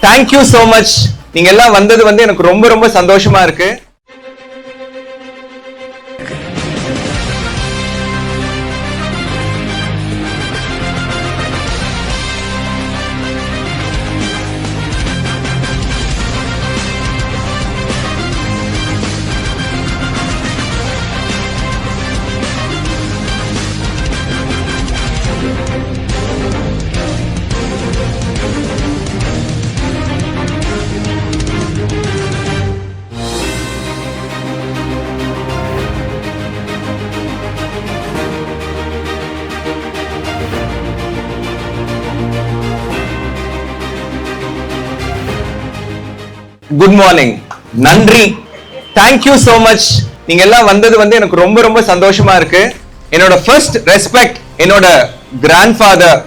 Thank you so much. நீங்க எல்லாம் வந்தது எனக்கு ரொம்ப ரொம்ப சந்தோஷமா இருக்கு. Good morning. நன்றி. Thank you so much. நீங்க எல்லாம் வந்தது எனக்கு ரொம்ப ரொம்ப சந்தோஷமா இருக்கு. என்னோட ஃபர்ஸ்ட் ரெஸ்பெக்ட் என்னோட grandfather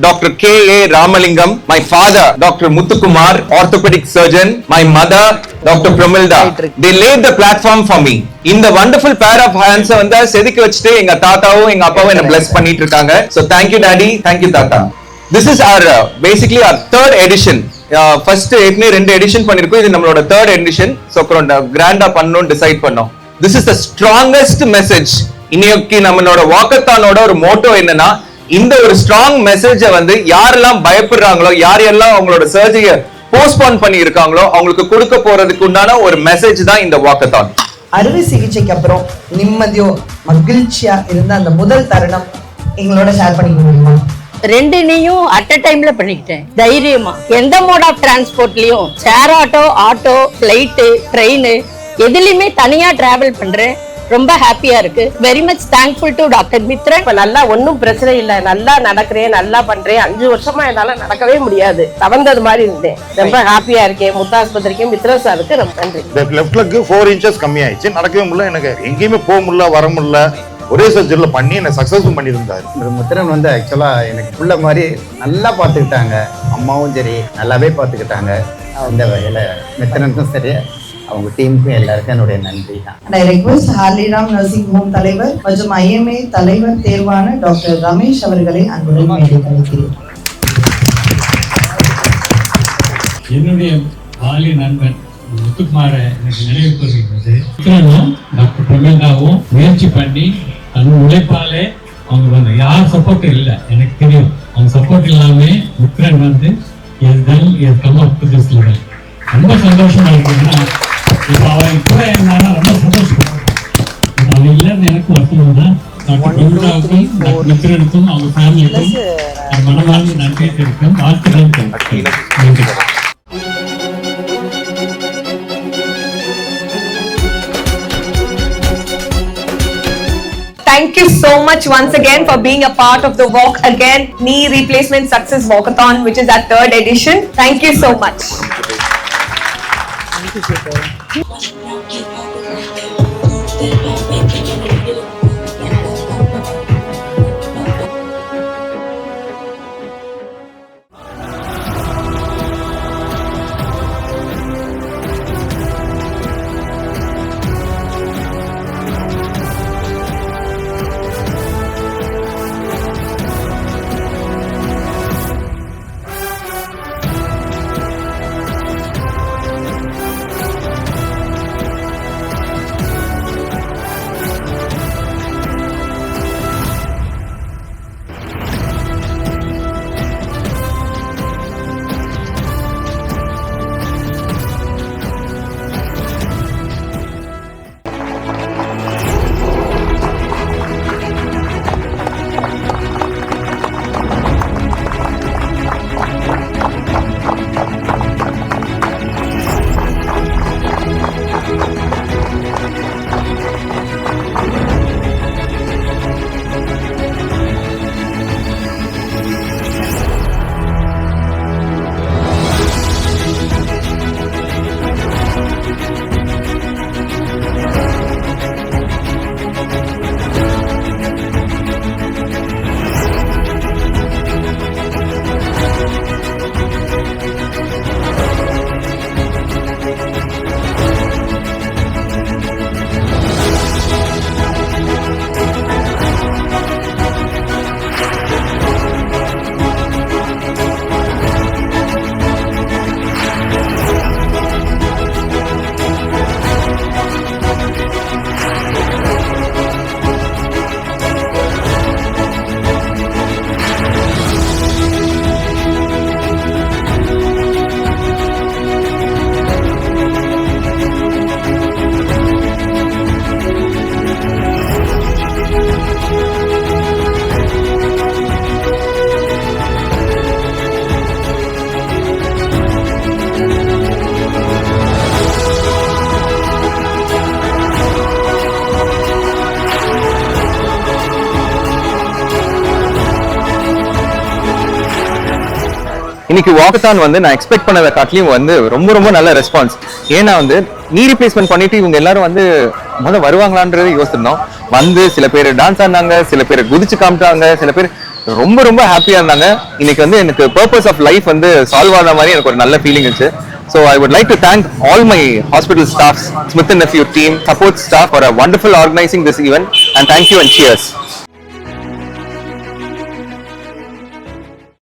doctor K.A. Ramalingam, my father doctor Muthukumar, orthopaedic surgeon, my mother doctor Pramilda. they laid the platform for me. இந்த wonderful pair of hands செதுக்கி வச்சுட்டு எங்க தாத்தாவும் எங்க அப்பாவும் என்ன bless பண்ணிட்டு இருக்காங்க. so thank you daddy, thank you tata. this is our basically our third edition. First ஏற்கனவே 2 எடிஷன் பண்ணிருக்கோம். இது நம்மளோட தேர்ட் எடிஷன். சோ கிராண்டா பண்ணணும்னு டிசைட் பண்ணோம். This is the strongest message. இன்னைக்கு நம்மளோட வாக்கத்தானோட ஒரு மோட்டோ என்னன்னா, இந்த ஒரு ஸ்ட்ராங் மெசேஜை யாரெல்லாம் பயப்படுறாங்களோ, யாரெல்லாம் அவங்களோட சர்ஜரியை போஸ்ட்போன் பண்ணி இருக்காங்களோ அவங்களுக்கு கொடுக்க போறதுக்கு உண்டான ஒரு மெசேஜ் தான் இந்த வாக்கத்தான். அறுவை சிகிச்சைக்கு அப்புறம் நிம்மதியோ மகிழ்ச்சியா இருந்த அந்த முதல் தருணம் எங்களோட ஷேர் பண்ணிக்க முடியுமா? ரெண்டுனையும் அட் அ டைம்ல பண்ணிக்கிட்டேன் தைரியமா. எந்த மோட் ஆஃப் டிரான்ஸ்போர்ட்லயும் ஷேர் ஆட்டோ, ஃபிளைட்டு, ட்ரெயின் எதுலயுமே தனியா டிராவல் பண்றேன். ரொம்ப ஹாப்பியா இருக்கு. Very much thankful to doctor Mithran. இப்ப நல்லா ஒன்னும் பிரச்சனை இல்லை, நல்லா நடக்கிறேன், நல்லா பண்றேன். 5 வருஷமா என்னால நடக்கவே முடியாது, தவந்தது மாதிரி இருந்தேன். ரொம்ப ஹாப்பியா இருக்கேன். முத்தாஸ்பத்திரிக்கும் மித்ரன் சாருக்கு ரொம்ப நன்றி. லெஃப்ட் லெக் 4 இன்ச்சஸ் கம்மி ஆயிடுச்சு, நடக்கவே முடியல, எனக்கு எங்கேயுமே போக முடியல, வர முடியல. ஒரே சர்ஜரியில பண்ணி என்ன சக்சஸ்ஃபுல் பண்ணியிருந்தாரு. முத்திரன் ஆக்சுவலா எனக்கு புள்ள மாதிரி நல்லா பார்த்துக்கிட்டாங்க. அம்மாவும் சரி நல்லாவே பார்த்துக்கிட்டாங்க. அந்த வகையில மித்திரனுக்கும் சரி அவங்க டீமுக்கும் எல்லாருக்கும் என்னுடைய நன்றி தான். I request ஹார்லிராம் நர்சிங் ஹோம் தலைவர் மற்றும் IMA தலைவர் தேர்வான டாக்டர் ரமேஷ் அவர்களை அன்புடன் மேடைக்கு அழைக்கிறேன். என்னுடைய பாலிய நண்பன் முத்துக்குமார எனக்கு நினைவு கூறுகிறது. டாக்டர் பிரமிழ்தாவும் முயற்சி பண்ணி அது உழைப்பாலே அவங்க யார் சப்போர்ட்டும் இல்லை, எனக்கு தெரியும். அவங்க சப்போர்ட் இல்லாம விக்ரன் ரொம்ப சந்தோஷமா இருக்குன்னா, இப்போ அவன் கூட இருந்தாலும் ரொம்ப சந்தோஷப்படுறேன். அவன் இல்லைன்னு எனக்கு வருத்தம் தான். டாக்டர் பிரமிழ்தாவுக்கும் டாக்டர் விக்ரனுக்கும் அவங்க ஃபேமிலிக்கும் மனமார்ந்த நன்றி தெரிவிக்கும். வாழ்த்துக்கள் நன்றி. Thank you so much once again for being a part of the Walk Again Knee Replacement Success Walkathon, which is our 3rd edition. Thank you so much. இன்னைக்கு வாக்கத்தான் வந்து நான் எக்ஸ்பெக்ட் பண்ணதை காட்டிலையும் வந்து ரொம்ப ரொம்ப நல்ல ரெஸ்பான்ஸ். ஏன்னா வந்து நீ ரீப்ளேஸ்மெண்ட் பண்ணிட்டு இவங்க எல்லாரும் வந்து வருவாங்களான்றது யோசிச்சிருந்தோம். வந்து சில பேர் டான்ஸ் ஆடினாங்க, சில பேர் குதிச்சு காமிட்டாங்க, சில பேர் ரொம்ப ரொம்ப ஹாப்பியா இருந்தாங்க. இன்னைக்கு வந்து எனக்கு பர்பஸ் ஆஃப் லைஃப் வந்து சால்வ் ஆன மாதிரி எனக்கு ஒரு நல்ல ஃபீலிங் இருந்துச்சு. So I would like to thank all my hospital staffs, Smith & Nephew team, support staff for a wonderful organizing this event, and thank you and cheers.